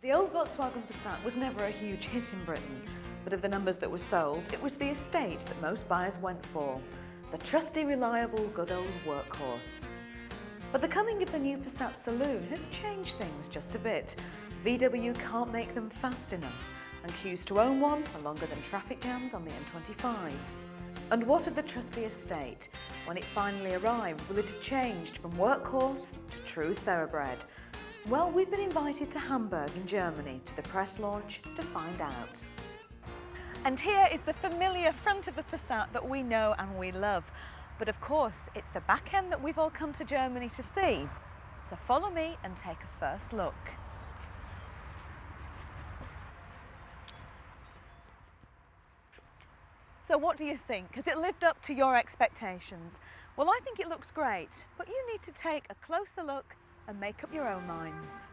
The old Volkswagen Passat was never a huge hit in Britain, but of the numbers that were sold, it was the Estate that most buyers went for. The trusty, reliable, good old workhorse. But the coming of the new Passat Saloon has changed things just a bit. VW can't make them fast enough, and queues to own one are longer than traffic jams on the M25. And what of the trusty Estate? When it finally arrives, will it have changed from workhorse to true thoroughbred? Well, we've been invited to Hamburg in Germany to the press launch to find out. And here is the familiar front of the Passat that we know and we love. But of course, it's the back end that we've all come to Germany to see. So follow me and take a first look. So what do you think? Has it lived up to your expectations? Well, I think it looks great, but you need to take a closer look and make up your own minds.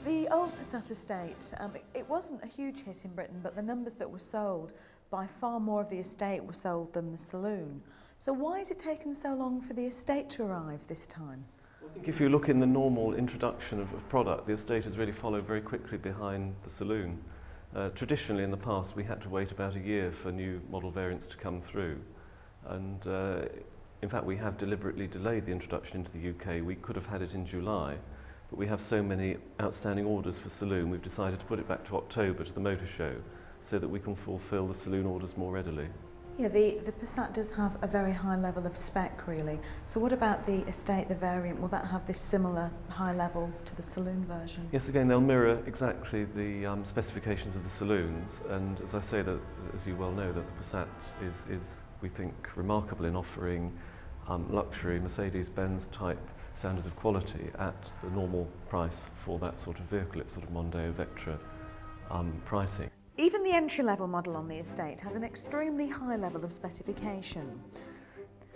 The old Passat Estate, it wasn't a huge hit in Britain, but the numbers that were sold, by far more of the Estate were sold than the Saloon. So why has it taken so long for the Estate to arrive this time? I think if you look in the normal introduction of product, the Estate has really followed very quickly behind the Saloon. Traditionally in the past we had to wait about a year for new model variants to come through, and in fact we have deliberately delayed the introduction into the UK. We could have had it in July, but we have so many outstanding orders for Saloon, we've decided to put it back to October to the motor show so that we can fulfil the Saloon orders more readily. Yeah, the Passat does have a very high level of spec really. So what about the Estate, the variant? Will that have this similar high level to the Saloon version? Yes, again they'll mirror exactly the specifications of the Saloons, and as I say, that, as you well know, that the Passat is we think remarkable in offering luxury Mercedes-Benz type standards of quality at the normal price for that sort of vehicle. It's sort of Mondeo Vectra pricing. Even the entry-level model on the Estate has an extremely high level of specification.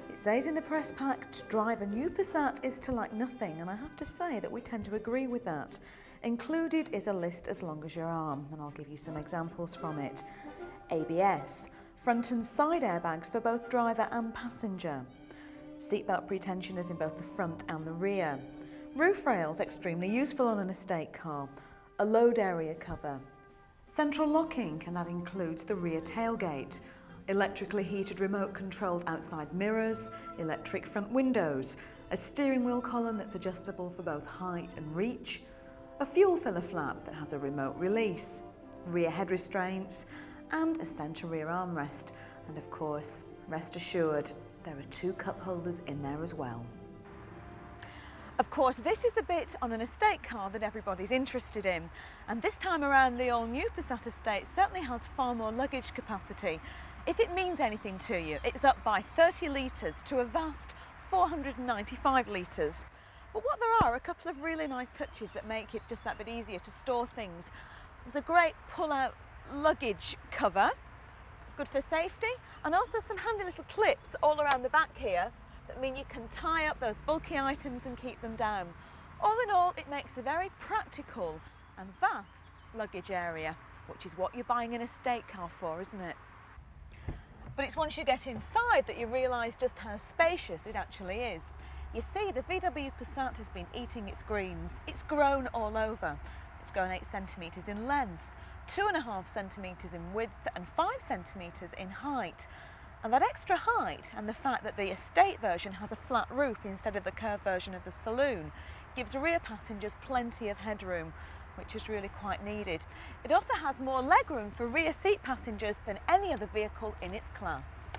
It says in the press pack, to drive a new Passat is to like nothing, and I have to say that we tend to agree with that. Included is a list as long as your arm, and I'll give you some examples from it. ABS, front and side airbags for both driver and passenger. Seatbelt pretensioners in both the front and the rear. Roof rails, extremely useful on an Estate car. A load area cover. Central locking, and that includes the rear tailgate. Electrically heated remote controlled outside mirrors. Electric front windows. A steering wheel column that's adjustable for both height and reach. A fuel filler flap that has a remote release. Rear head restraints. And a centre rear armrest. And of course, rest assured, there are 2 cup holders in there as well. Of course, this is the bit on an Estate car that everybody's interested in. And this time around, the all-new Passat Estate certainly has far more luggage capacity. If it means anything to you, it's up by 30 litres to a vast 495 litres. But what there are a couple of really nice touches that make it just that bit easier to store things. There's a great pull-out luggage cover, good for safety, and also some handy little clips all around the back here that mean you can tie up those bulky items and keep them down. All in all, it makes a very practical and vast luggage area, which is what you're buying an Estate car for, isn't it? But it's once you get inside that you realise just how spacious it actually is. You see, the VW Passat has been eating its greens. It's grown all over. It's grown 8 centimetres in length, 2.5 centimetres in width and 5 centimetres in height. And that extra height and the fact that the Estate version has a flat roof instead of the curved version of the Saloon gives rear passengers plenty of headroom, which is really quite needed. It also has more legroom for rear seat passengers than any other vehicle in its class.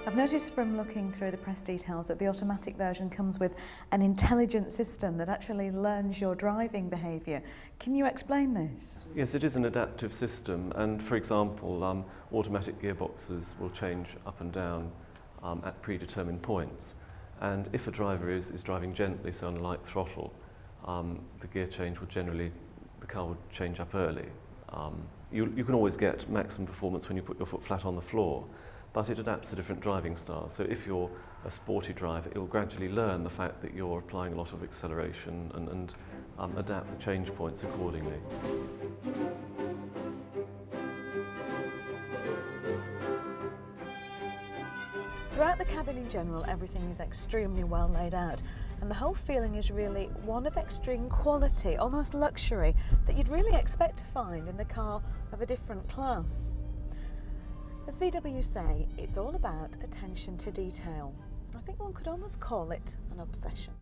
I've noticed from looking through the press details that the automatic version comes with an intelligent system that actually learns your driving behaviour. Can you explain this? Yes, it is an adaptive system, and for example, automatic gearboxes will change up and down at predetermined points. And if a driver is driving gently, so on a light throttle, the gear change will generally, the car will change up early. You can always get maximum performance when you put your foot flat on the floor, but it adapts to different driving styles. So if you're a sporty driver, it will gradually learn the fact that you're applying a lot of acceleration and adapt the change points accordingly. Throughout the cabin in general, everything is extremely well laid out, and the whole feeling is really one of extreme quality, almost luxury, that you'd really expect to find in a car of a different class. As VW say, it's all about attention to detail. I think one could almost call it an obsession.